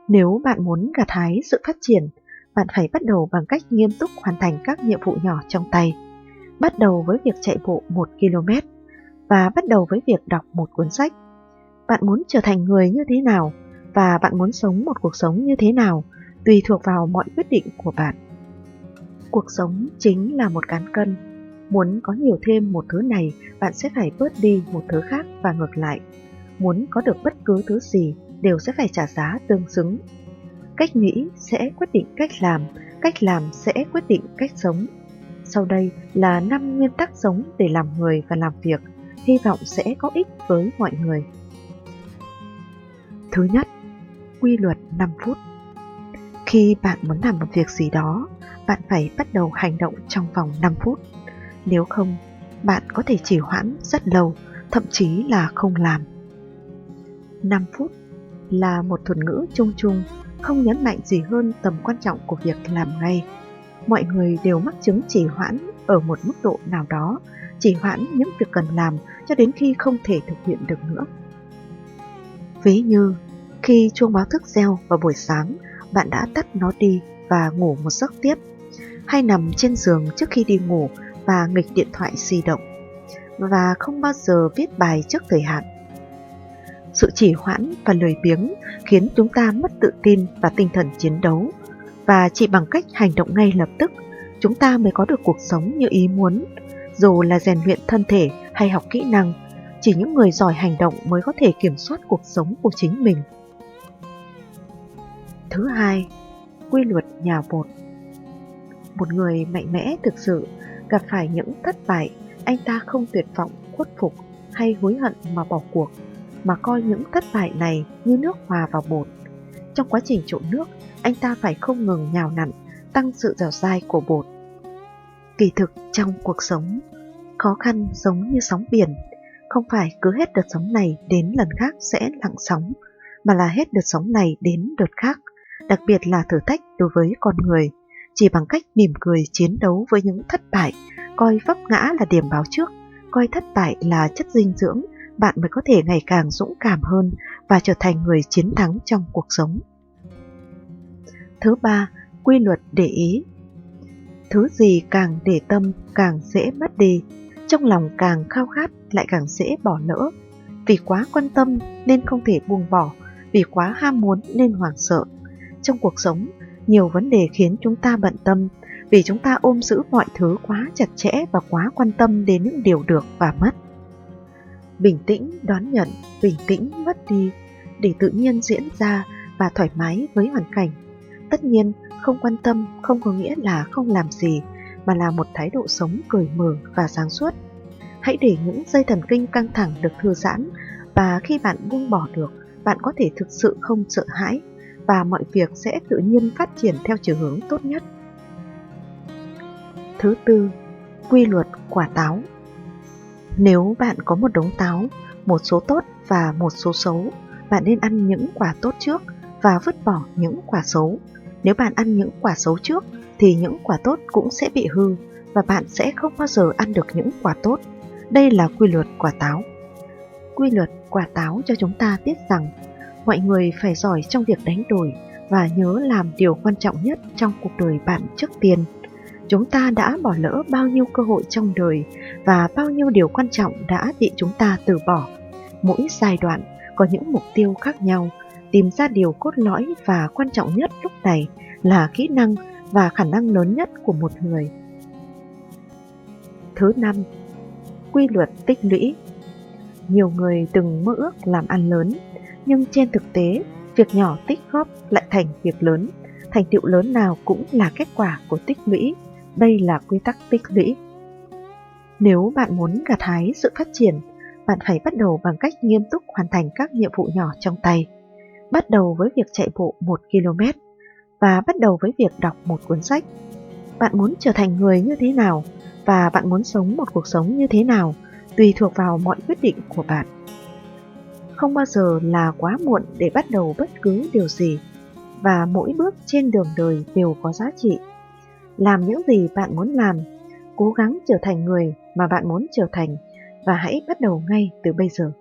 Nếu bạn muốn gặt hái sự phát triển, bạn phải bắt đầu bằng cách nghiêm túc hoàn thành các nhiệm vụ nhỏ trong tay. Bắt đầu với việc chạy bộ 1 km và bắt đầu với việc đọc một cuốn sách. Bạn muốn trở thành người như thế nào và bạn muốn sống một cuộc sống như thế nào tùy thuộc vào mọi quyết định của bạn. Cuộc sống chính là một cán cân. Muốn có nhiều thêm một thứ này, bạn sẽ phải bớt đi một thứ khác và ngược lại. Muốn có được bất cứ thứ gì đều sẽ phải trả giá tương xứng. Cách nghĩ sẽ quyết định cách làm sẽ quyết định cách sống. Sau đây là 5 nguyên tắc sống để làm người và làm việc, hy vọng sẽ có ích với mọi người. Thứ nhất, quy luật 5 phút. Khi bạn muốn làm một việc gì đó, bạn phải bắt đầu hành động trong vòng 5 phút. Nếu không, bạn có thể trì hoãn rất lâu, thậm chí là không làm. 5 phút là một thuật ngữ chung chung, không nhấn mạnh gì hơn tầm quan trọng của việc làm ngay. Mọi người đều mắc chứng trì hoãn ở một mức độ nào đó, trì hoãn những việc cần làm cho đến khi không thể thực hiện được nữa. Ví như, khi chuông báo thức reo vào buổi sáng, bạn đã tắt nó đi và ngủ một giấc tiếp, hay nằm trên giường trước khi đi ngủ và nghịch điện thoại di động, và không bao giờ viết bài trước thời hạn. Sự trì hoãn và lười biếng khiến chúng ta mất tự tin và tinh thần chiến đấu, và chỉ bằng cách hành động ngay lập tức, chúng ta mới có được cuộc sống như ý muốn. Dù là rèn luyện thân thể hay học kỹ năng, chỉ những người giỏi hành động mới có thể kiểm soát cuộc sống của chính mình. Thứ hai, quy luật nhào bột. Một người mạnh mẽ thực sự gặp phải những thất bại, anh ta không tuyệt vọng, khuất phục hay hối hận mà bỏ cuộc, mà coi những thất bại này như nước hòa vào bột. Trong quá trình trộn nước, anh ta phải không ngừng nhào nặn, tăng sự dẻo dai của bột. Kỳ thực trong cuộc sống, khó khăn giống như sóng biển, không phải cứ hết đợt sóng này đến lần khác sẽ lặng sóng, mà là hết đợt sóng này đến đợt khác, đặc biệt là thử thách đối với con người. Chỉ bằng cách mỉm cười chiến đấu với những thất bại, coi vấp ngã là điểm báo trước, coi thất bại là chất dinh dưỡng, bạn mới có thể ngày càng dũng cảm hơn và trở thành người chiến thắng trong cuộc sống. Thứ ba, quy luật để ý. Thứ gì càng để tâm càng dễ mất đi, trong lòng càng khao khát lại càng dễ bỏ lỡ. Vì quá quan tâm nên không thể buông bỏ, vì quá ham muốn nên hoảng sợ. Trong cuộc sống, nhiều vấn đề khiến chúng ta bận tâm, vì chúng ta ôm giữ mọi thứ quá chặt chẽ và quá quan tâm đến những điều được và mất. Bình tĩnh đón nhận, bình tĩnh mất đi, để tự nhiên diễn ra và thoải mái với hoàn cảnh. Tất nhiên, không quan tâm không có nghĩa là không làm gì, mà là một thái độ sống cởi mở và sáng suốt. Hãy để những dây thần kinh căng thẳng được thư giãn, và khi bạn buông bỏ được, bạn có thể thực sự không sợ hãi, và mọi việc sẽ tự nhiên phát triển theo chiều hướng tốt nhất. Thứ tư, quy luật quả táo. Nếu bạn có một đống táo, một số tốt và một số xấu, bạn nên ăn những quả tốt trước và vứt bỏ những quả xấu. Nếu bạn ăn những quả xấu trước thì những quả tốt cũng sẽ bị hư, và bạn sẽ không bao giờ ăn được những quả tốt. Đây là quy luật quả táo. Quy luật quả táo cho chúng ta biết rằng mọi người phải giỏi trong việc đánh đổi và nhớ làm điều quan trọng nhất trong cuộc đời bạn trước tiên. Chúng ta đã bỏ lỡ bao nhiêu cơ hội trong đời và bao nhiêu điều quan trọng đã bị chúng ta từ bỏ. Mỗi giai đoạn có những mục tiêu khác nhau. Tìm ra điều cốt lõi và quan trọng nhất lúc này là kỹ năng và khả năng lớn nhất của một người. Thứ năm, quy luật tích lũy. Nhiều người từng mơ ước làm ăn lớn, nhưng trên thực tế, việc nhỏ tích góp lại thành việc lớn. Thành tựu lớn nào cũng là kết quả của tích lũy. Đây là quy tắc tích lũy. Nếu bạn muốn gặt hái sự phát triển, bạn phải bắt đầu bằng cách nghiêm túc hoàn thành các nhiệm vụ nhỏ trong tay. Bắt đầu với việc chạy bộ 1 km và bắt đầu với việc đọc một cuốn sách. Bạn muốn trở thành người như thế nào và bạn muốn sống một cuộc sống như thế nào tùy thuộc vào mọi quyết định của bạn. Không bao giờ là quá muộn để bắt đầu bất cứ điều gì, và mỗi bước trên đường đời đều có giá trị. Làm những gì bạn muốn làm, cố gắng trở thành người mà bạn muốn trở thành, và hãy bắt đầu ngay từ bây giờ.